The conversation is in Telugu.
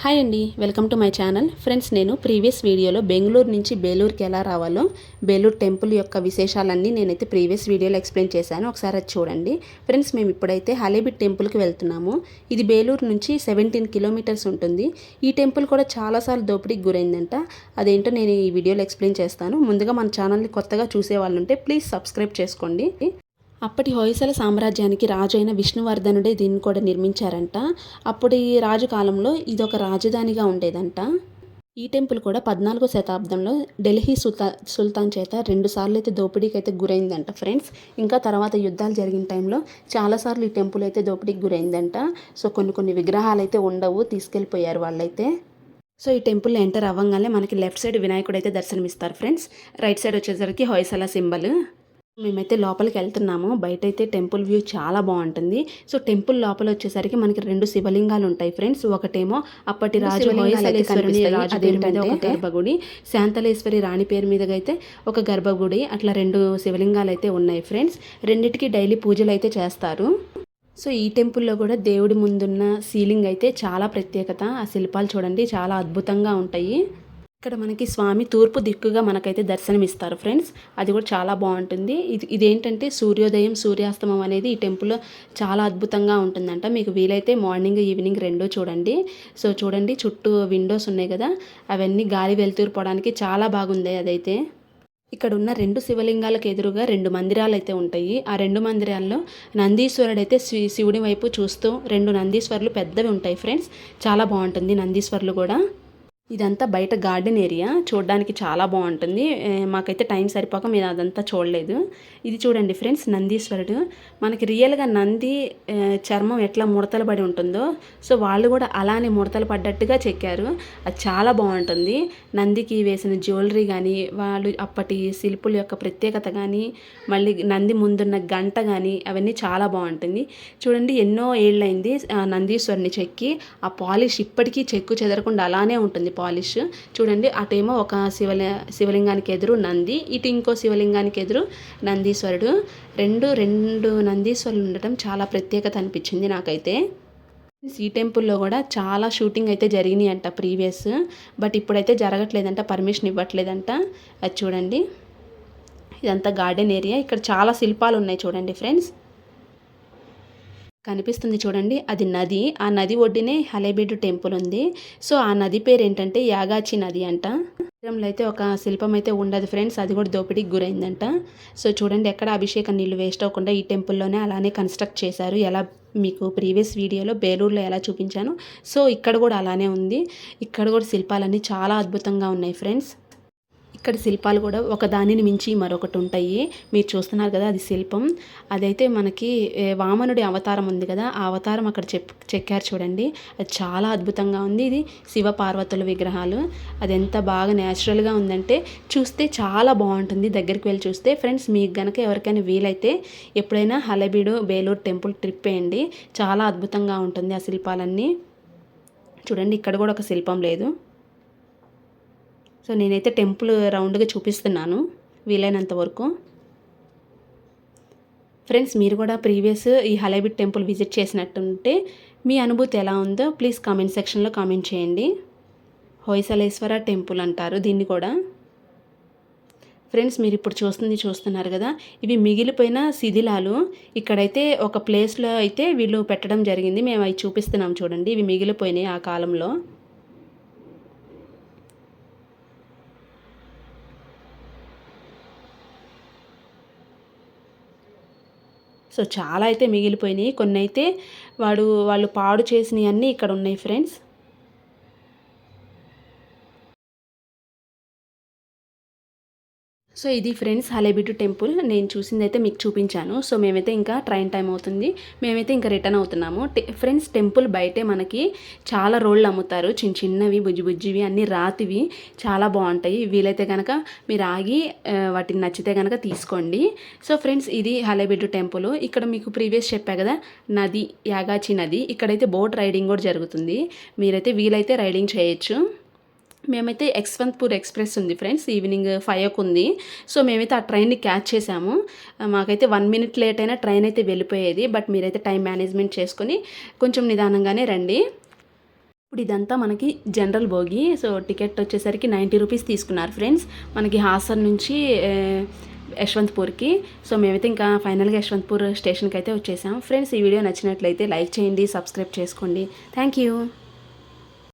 హాయ్ అండి, welcome to my channel. Friends, నేను ప్రీవియస్ వీడియోలో బెంగళూరు నుంచి బేలూరుకి ఎలా రావాలో, బేలూరు టెంపుల్ యొక్క విశేషాలన్నీ నేనైతే ప్రీవియస్ వీడియోలో ఎక్స్ప్లెయిన్ చేశాను. ఒకసారి అది చూడండి. ఫ్రెండ్స్, మేము ఇప్పుడైతే హలేబీడ్ టెంపుల్కి వెళ్తున్నాము. ఇది బేలూరు నుంచి 17 కిలోమీటర్స్ ఉంటుంది. ఈ టెంపుల్ కూడా చాలాసార్లు దోపిడీకి గురైందంట. అదేంటో నేను ఈ వీడియోలో ఎక్స్ప్లెయిన్ చేస్తాను. ముందుగా మన ఛానల్ని కొత్తగా చూసే వాళ్ళు ఉంటే ప్లీజ్ సబ్స్క్రైబ్ చేసుకోండి. అప్పటి హొయసల సామ్రాజ్యానికి రాజు అయిన విష్ణువర్ధనుడే దీన్ని కూడా నిర్మించారంట. అప్పటి రాజు కాలంలో ఇదొక రాజధానిగా ఉండేదంట. ఈ టెంపుల్ కూడా 14వ శతాబ్దంలో ఢిల్లీ సుల్తాన్ చేత 2 సార్లు అయితే దోపిడీకి అయితే గురైందంట ఫ్రెండ్స్. ఇంకా తర్వాత యుద్ధాలు జరిగిన టైంలో చాలాసార్లు ఈ టెంపుల్ అయితే దోపిడీకి గురైందంట. సో కొన్ని విగ్రహాలు అయితే ఉండవు, తీసుకెళ్ళిపోయారు వాళ్ళైతే. సో ఈ టెంపుల్ ఎంటర్ అవ్వగానే మనకి లెఫ్ట్ సైడ్ వినాయకుడు అయితే దర్శనమిస్తారు ఫ్రెండ్స్. రైట్ సైడ్ వచ్చేసరికి హొయసల సింబల్. మేమైతే లోపలికి వెళ్తున్నాము. బయట అయితే టెంపుల్ వ్యూ చాలా బాగుంటుంది. సో టెంపుల్ లోపల వచ్చేసరికి మనకి 2 శివలింగాలు ఉంటాయి ఫ్రెండ్స్. ఒకటేమో అప్పటి రాజు హొయసలేశ్వరుని రాజు పేరు మీద ఒక గర్భగుడి, శాంతలేశ్వరి రాణి పేరు మీదగా అయితే ఒక గర్భగుడి, అట్లా 2 శివలింగాలు అయితే ఉన్నాయి ఫ్రెండ్స్. రెండిటికి డైలీ పూజలు అయితే చేస్తారు. సో ఈ టెంపుల్లో కూడా దేవుడి ముందున్న సీలింగ్ అయితే చాలా ప్రత్యేకత. ఆ శిల్పాలు చూడండి, చాలా అద్భుతంగా ఉంటాయి. ఇక్కడ మనకి స్వామి తూర్పు దిక్కుగా మనకైతే దర్శనమిస్తారు ఫ్రెండ్స్. అది కూడా చాలా బాగుంటుంది. ఇదేంటంటే సూర్యోదయం సూర్యాస్తమం అనేది ఈ టెంపుల్లో చాలా అద్భుతంగా ఉంటుందంట. మీకు వీలైతే మార్నింగ్ ఈవినింగ్ 2 చూడండి. సో చూడండి, చుట్టూ విండోస్ ఉన్నాయి కదా, అవన్నీ గాలి వెలుతురు పోవడానికి చాలా బాగుంది. అదైతే ఇక్కడ ఉన్న 2 శివలింగాలకు ఎదురుగా 2 మందిరాలు అయితే ఉంటాయి. ఆ 2 మందిరాల్లో నందీశ్వరుడు అయితే శివుడి వైపు చూస్తూ 2 నందీశ్వరులు పెద్దవి ఉంటాయి ఫ్రెండ్స్. చాలా బాగుంటుంది నందీశ్వరులు కూడా. ఇదంతా బయట గార్డెన్ ఏరియా, చూడడానికి చాలా బాగుంటుంది. మాకైతే టైం సరిపోక మేము అదంతా చూడలేదు. ఇది చూడండి ఫ్రెండ్స్, నందీశ్వరుడు. మనకి రియల్గా నంది చర్మం ఎట్లా ముడతలు పడి ఉంటుందో, సో వాళ్ళు కూడా అలానే ముడతలు పడ్డట్టుగా చెక్కారు. అది చాలా బాగుంటుంది. నందికి వేసిన జ్యువెలరీ కానీ, వాళ్ళు అప్పటి శిల్పుల యొక్క ప్రత్యేకత కానీ, మళ్ళీ నంది ముందున్న గంట కానీ, అవన్నీ చాలా బాగుంటుంది. చూడండి, ఎన్నో ఏళ్ళైంది నందీశ్వరుని చెక్కి. ఆ పాలిష్ ఇప్పటికీ చెక్కు చెదరకుండా అలానే ఉంటుంది పాలిష్. చూడండి, అటేమో ఒక శివలింగానికి ఎదురు నంది, ఇటు ఇంకో శివలింగానికి ఎదురు నందీశ్వరుడు. రెండు నందీశ్వరులు ఉండటం చాలా ప్రత్యేకత అనిపించింది నాకైతే. ఈ టెంపుల్లో కూడా చాలా షూటింగ్ అయితే జరిగినాయి అంట ప్రీవియస్, బట్ ఇప్పుడైతే జరగట్లేదంట, పర్మిషన్ ఇవ్వట్లేదంట. అది చూడండి, ఇదంతా గార్డెన్ ఏరియా. ఇక్కడ చాలా శిల్పాలు ఉన్నాయి చూడండి ఫ్రెండ్స్. కనిపిస్తుంది చూడండి, అది నది. ఆ నది ఒడ్డునే హలేబీడు టెంపుల్ ఉంది. సో ఆ నది పేరు ఏంటంటే యాగాచి నది అంట. మందిరంలో అయితే ఒక శిల్పం అయితే ఉండదు ఫ్రెండ్స్, అది కూడా దోపిడీకి గురైందంట. సో చూడండి, ఎక్కడ అభిషేకం నీళ్ళు వేస్ట్ అవ్వకుండా ఈ టెంపుల్లోనే అలానే కన్స్ట్రక్ట్ చేశారు. ఎలా మీకు ప్రీవియస్ వీడియోలో బేలూరులో ఎలా చూపించాను, సో ఇక్కడ కూడా అలానే ఉంది. ఇక్కడ కూడా శిల్పాలన్నీ చాలా అద్భుతంగా ఉన్నాయి ఫ్రెండ్స్. ఇక్కడ శిల్పాలు కూడా ఒక దానిని మించి మరొకటి ఉంటాయి. మీరు చూస్తున్నారు కదా, అది శిల్పం. అదైతే మనకి వామనుడి అవతారం ఉంది కదా, ఆ అవతారం అక్కడ చెక్కారు చూడండి. అది చాలా అద్భుతంగా ఉంది. ఇది శివ పార్వతుల విగ్రహాలు. అది ఎంత బాగా న్యాచురల్గా ఉందంటే చూస్తే చాలా బాగుంటుంది దగ్గరికి వెళ్ళి చూస్తే. ఫ్రెండ్స్, మీకు గనక ఎవరికైనా వీలైతే ఎప్పుడైనా హలేబీడు బేలూరు టెంపుల్ ట్రిప్ వేయండి, చాలా అద్భుతంగా ఉంటుంది ఆ శిల్పాలన్నీ. చూడండి, ఇక్కడ కూడా ఒక శిల్పం లేదు. సో నేనైతే టెంపుల్ రౌండ్గా చూపిస్తున్నాను వీలైనంత వరకు. ఫ్రెండ్స్, మీరు కూడా ప్రీవియస్ ఈ హలేబీడ్ టెంపుల్ విజిట్ చేసినట్టుంటే మీ అనుభూతి ఎలా ఉందో ప్లీజ్ కామెంట్ సెక్షన్లో కామెంట్ చేయండి. హొయసలేశ్వర టెంపుల్ అంటారు దీన్ని కూడా. ఫ్రెండ్స్, మీరు ఇప్పుడు చూస్తున్నారు కదా, ఇవి మిగిలిపోయిన శిథిలాలు. ఇక్కడైతే ఒక ప్లేస్లో అయితే వీళ్ళు పెట్టడం జరిగింది. మేము అవి చూపిస్తున్నాం చూడండి. ఇవి మిగిలిపోయినాయి ఆ కాలంలో. సో చాలా అయితే మిగిలిపోయినాయి. కొన్ని అయితే వాళ్ళు పాడు చేసినవి అన్నీ ఇక్కడ ఉన్నాయి ఫ్రెండ్స్. సో ఇది ఫ్రెండ్స్ హలేబీడు టెంపుల్. నేను చూసింది అయితే మీకు చూపించాను. సో మేమైతే ఇంకా ట్రైన్ టైం అవుతుంది, మేమైతే ఇంకా రిటర్న్ అవుతున్నాము. ఫ్రెండ్స్, టెంపుల్ బయటే మనకి చాలా రోళ్ళు అమ్ముతారు, చిన్నవి బుజ్జివి అన్నీ రాతివి, చాలా బాగుంటాయి. వీలైతే కనుక మీరు ఆగి వాటిని నచ్చితే కనుక తీసుకోండి. సో ఫ్రెండ్స్, ఇది హలేబీడు టెంపుల్. ఇక్కడ మీకు ప్రీవియస్ చెప్పా కదా, నది యాగాచి నది. ఇక్కడైతే బోట్ రైడింగ్ కూడా జరుగుతుంది. మీరైతే వీలైతే రైడింగ్ చేయొచ్చు. మేమైతే యశ్వంతపూర్ ఎక్స్ప్రెస్ ఉంది ఫ్రెండ్స్, ఈవినింగ్ 5 ఉంది. సో మేమైతే ఆ ట్రైన్ని క్యాచ్ చేసాము. మాకైతే 1 మినిట్ లేట్ అయినా ట్రైన్ అయితే వెళ్ళిపోయేది. బట్ మీరైతే టైం మేనేజ్మెంట్ చేసుకొని కొంచెం నిదానంగానే రండి. ఇప్పుడు ఇదంతా మనకి జనరల్ బోగి. సో టికెట్ వచ్చేసరికి 90 రూపీస్ తీసుకున్నారు ఫ్రెండ్స్ మనకి హాసన్ నుంచి యశ్వంత్పూర్కి. సో మేమైతే ఇంకా ఫైనల్గా యశ్వంత్పూర్ స్టేషన్కి అయితే వచ్చేసాం. ఫ్రెండ్స్ ఈ వీడియో నచ్చినట్లయితే లైక్ చేయండి, సబ్స్క్రైబ్ చేసుకోండి. Thank you.